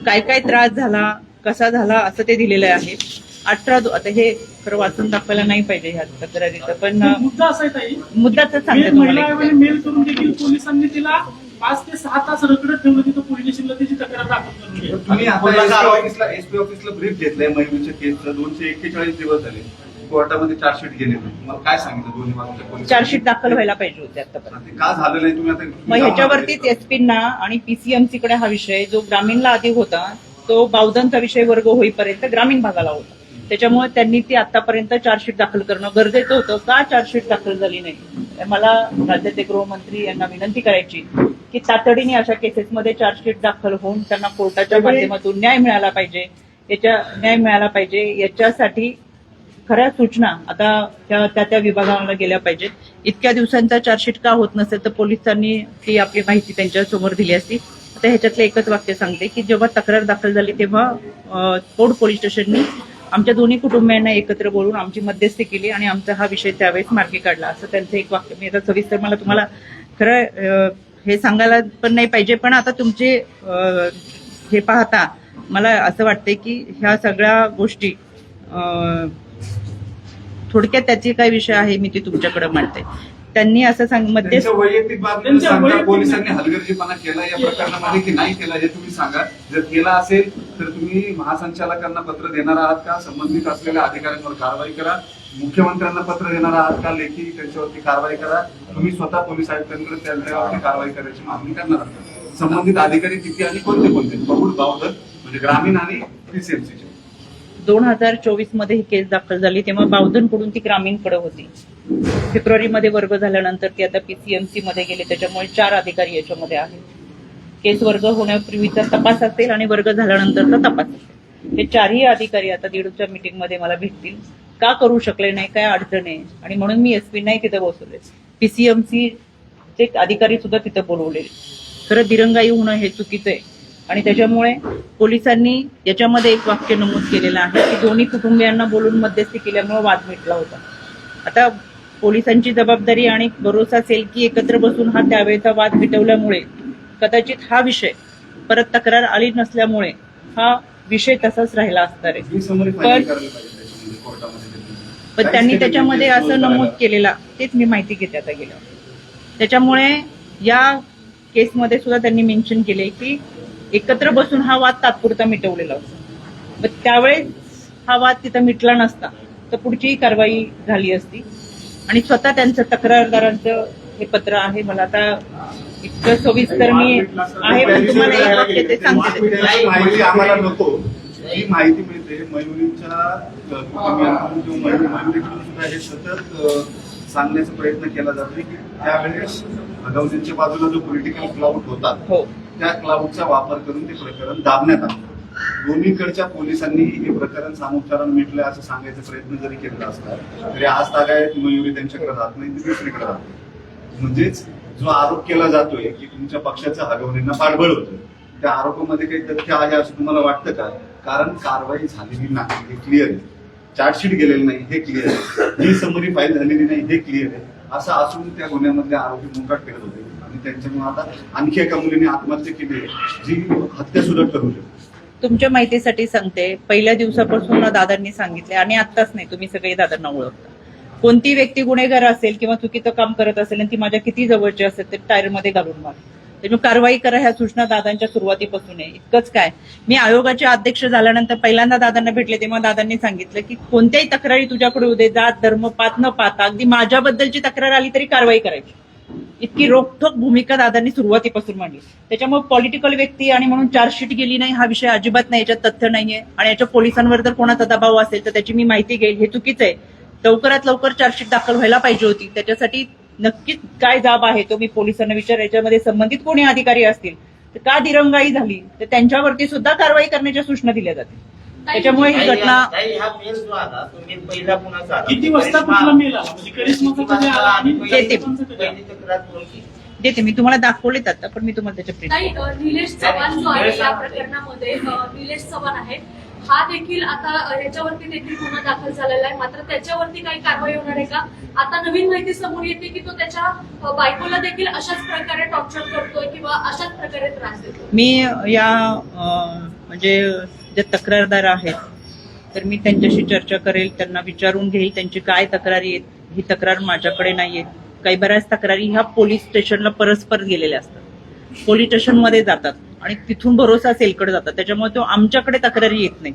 काय काय त्रास झाला, कसा झाला असं ते दिलेलं आहे. 18 आता हे खरं वाचून दाखवायला नाही पाहिजे ह्या तक्रारीचं, पण मुद्दा असा आहे ताई, मुद्दाच सांगते तुम्हाला. महिला मेल करून देखील पोलिसांनी तिला 5 ते 6 तास रखडत ठेवलं तिथं पोलीस स्टेशनला त्याची तक्रार दाखल करून. तुम्ही आता एसपी ऑफिसला ब्रीफ घेतलंय मयुरीच्या केसचं. 241 दिवस झाले, कोर्टामध्ये चार्जशीट गेले नाही. तुम्हाला काय सांगितलं दोन्ही बाजूच्या पोलिस? चार्जशीट दाखल व्हायला पाहिजे होते आतापर्यंत. ते का झालं नाही? तुम्ही आता मग ह्याच्यावरतीच एसपींना आणि पीसीएमसी कडे हा विषय जो ग्रामीणला आधी होता तो बावधनचा विषय वर्ग होईपर्यंत ग्रामीण भागाला होता. त्याच्यामुळे त्यांनी ती आतापर्यंत चार्जशीट दाखल करणं गरजेचं होतं. का चार्जशीट दाखल झाली नाही? मला राज्याचे गृहमंत्री यांना विनंती करायची की तातडीने अशा केसेसमध्ये चार्जशीट दाखल होऊन त्यांना कोर्टाच्या माध्यमातून न्याय मिळाला पाहिजे. याच्यासाठी खऱ्या सूचना आता त्या विभागाला गेल्या पाहिजेत. इतक्या दिवसांचा चार्जशीट का होत नसेल तर पोलिसांनी ती आपली माहिती त्यांच्या समोर दिली असती. आता ह्याच्यातलं एकच वाक्य सांगते की जेव्हा तक्रार दाखल झाली तेव्हा कोर्ट पोलीस स्टेशननी आमच्या दोन्ही कुटुंबियांना एकत्र बोलून आमची मध्यस्थी केली आणि आमचा हा विषय त्यावेळेस मार्गी काढला, असं त्यांचं एक वाक्य. मी आता सविस्तर मला तुम्हाला खरं हे सांगायला पण नाही पाहिजे, पण आता तुमचे हे पाहता मला असं वाटतंय की ह्या सगळ्या गोष्टी थोडक्यात त्याची काय विषय आहे मी ती तुमच्याकडे मांडते. त्यांनी असं मध्यस्थी वैयक्तिक बाबतीत पोलिसांनी हलगर्जीपणा केला या प्रकरणामध्ये की नाही केला हे तुम्ही सांगा. जर केला असेल तर तुम्ही महासंचालकांना पत्र देणार आहात का? संबंधित असलेल्या अधिकाऱ्यांवर कारवाई करा. मुख्यमंत्र्यांना पत्र देणार आहात का? लेखी त्यांच्यावरती कारवाई करा. तुम्ही स्वतः पोलीस आयुक्तांकडे त्यांच्यावरती कारवाई करायची मागणी करणार आहात. संबंधित अधिकारी किती आणि कोणते बहुड बावधन म्हणजे ग्रामीण आणि पीसीएमसीचे. 2024 मध्ये ही केस दाखल झाली तेव्हा बावधनकडून ती ग्रामीणकडे होती. फेब्रुवारीमध्ये वर्ग झाल्यानंतर ती आता पीसीएमसी मध्ये गेली. त्याच्यामुळे 4 अधिकारी याच्यामध्ये आहेत. केस वर्ग होण्यापूर्वीचा तपास असेल आणि वर्ग झाल्यानंतरचा तपास असेल. हे 4ही अधिकारी आता दीडच्या मीटिंगमध्ये मला भेटतील. का करू शकले नाही, काय अडचण आहे, आणि म्हणून मी एसपी नाही तिथे बसवले. पीसीएमसीचे अधिकारी सुद्धा तिथे बोलवले. खरं दिरंगाई होणं हे चुकीचं आहे आणि त्याच्यामुळे पोलिसांनी याच्यामध्ये एक वाक्य नमूद केलेलं आहे की दोन्ही कुटुंबियांना बोलून मध्यस्थी केल्यामुळे वाद मिटला होता. आता पोलिसांची जबाबदारी आणि भरोसा असेल की एकत्र बसून हा त्यावेळेचा वाद मिटवल्यामुळे कदाचित हा विषय परत तक्रार आली नसल्यामुळे हा विषय तसाच राहिला असणार आहे. पण त्यांनी त्याच्यामध्ये असं नमूद केलेला, तेच मी माहिती घेते आता गेल्यावर. त्याच्यामुळे या केसमध्ये सुद्धा त्यांनी मेन्शन केले की एकत्र बसून हा वाद तात्पुरता मिटवलेला होता. पण त्यावेळेस हा वाद तिथं मिटला नसता तर पुढचीही कारवाई झाली असती. आणि स्वतः त्यांचं तक्रारदारांचं हे पत्र आहे. मला आता इतकं सविस्तर मी आहे पण तुम्हाला एक वाक्य ते सांगते. माहिती आम्हाला नको, ही माहिती मिळते मयुरीच्या कुटुंबियांकडून मयुरीकडून सुद्धा हे सतत सांगण्याचा प्रयत्न केला जातो की त्यावेळेस गौरींच्या बाजूला जो पॉलिटिकल क्लाउड होता त्या क्लाउडचा वापर करून ते प्रकरण दाबण्यात आलं. दोन्हीकडच्या पोलिसांनी हे प्रकरण सामोपचारानं मिटलंय असं सांगायचा प्रयत्न जरी केला असला तरी आज तागायत मयुरी त्यांच्याकडे राहत नाही, ती दुसरीकडे राहते. म्हणजेच जो आरोप केला जातोय की तुमच्या पक्षाचं हगवणींना पाठबळ होतं, त्या आरोपामध्ये काही तथ्य आहे असं तुम्हाला वाटतं का? कारण कारवाई झालेली नाही हे क्लिअर आहे. चार्जशीट गेलेलं नाही हे क्लिअर आहे. ही समरी फाईल झालेली नाही हे क्लिअर आहे. असं असून त्या गुन्ह्यामधले आरोपी मुकाट फिरत होते आणि त्यांच्यामुळे आता आणखी एका मुलीने आत्महत्या केली आहे जी हत्या सुद्धा करू शकते. तुमच्या माहितीसाठी सांगते, पहिल्या दिवसापासून दादांनी सांगितले आणि आत्ताच नाही, तुम्ही सगळे दादांना ओळखता. कोणती व्यक्ती गुन्हेगार असेल किंवा चुकीचं काम करत असेल आणि ती माझ्या किती जवळची असेल ते टायरमध्ये घालून मार. त्याच्यामुळे कारवाई करा ह्या सूचना दादांच्या सुरुवातीपासून आहे. इतकंच काय, मी आयोगाचे अध्यक्ष झाल्यानंतर पहिल्यांदा दादांना भेटले तेव्हा दादांनी सांगितलं की कोणत्याही तक्रारी तुझ्याकडे उदे जात धर्म पात न पाहता अगदी माझ्याबद्दलची तक्रार आली तरी कारवाई करायची. इतकी रोखठोक भूमिका दादांनी सुरुवातीपासून मांडली. त्याच्यामुळे पॉलिटिकल व्यक्ती आणि म्हणून चार्जशीट गेली नाही हा विषय अजिबात नाही, याच्यात तथ्य नाहीये. आणि याच्या पोलिसांवर जर कोणाचा दबाव असेल तर त्याची मी माहिती घेईल, हे चुकीचं आहे. लवकरात लवकर चार्जशीट दाखल व्हायला पाहिजे होती. त्याच्यासाठी नक्कीच काय जाब आहे तो मी पोलिसांना विचार. याच्यामध्ये संबंधित कोणी अधिकारी असतील तर का दिरंगाई झाली तर त्यांच्यावरती सुद्धा कारवाई करण्याच्या सूचना दिल्या जातील. त्याच्यामुळे ही घटना किती वाजता कुठला मेल आला म्हणजे करिश्माचा कधी आला आणि देते मी तुम्हाला दाखवलेत आता, पण मी तुम्हाला त्याच्या निलेश चव्हाण जो आहे या प्रकरणामध्ये निलेश चव्हाण आहे हा देखील आता ह्याच्यावरती देखील गुन्हा दाखल झालेला आहे. मात्र त्याच्यावरती काही कारवाई होणार आहे का? आता नवीन माहिती समोर येते की तो त्याच्या बायकोला देखील अशाच प्रकारे टॉर्चर करतोय किंवा अशाच प्रकारे त्रास देतो. मी या म्हणजे जे तक्रारदार आहेत तर मी त्यांच्याशी चर्चा करेल, त्यांना विचारून घेईल त्यांची काय तक्रारी आहेत. ही तक्रार माझ्याकडे नाहीये. काही बऱ्याच तक्रारी ह्या पोलीस स्टेशनला परस्पर गेलेल्या असतात, पोलीस स्टेशनमध्ये जातात आणि तिथून भरोसा सेलकडे जातात, त्याच्यामुळे तो आमच्याकडे तक्रारी येत नाही.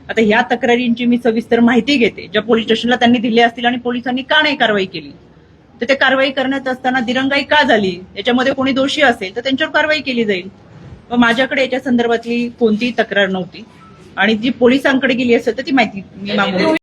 आता ह्या तक्रारींची मी सविस्तर माहिती घेते, ज्या पोलीस स्टेशनला त्यांनी दिल्या असतील आणि पोलिसांनी का नाही कारवाई केली, तर ते कारवाई करण्यात असताना दिरंगाई का झाली, याच्यामध्ये कोणी दोषी असेल तर त्यांच्यावर कारवाई केली जाईल. मग माझ्याकडे याच्या संदर्भातली कोणतीही तक्रार नव्हती आणि जी पोलिसांकडे गेली असेल तर ती माहिती मी मागवली.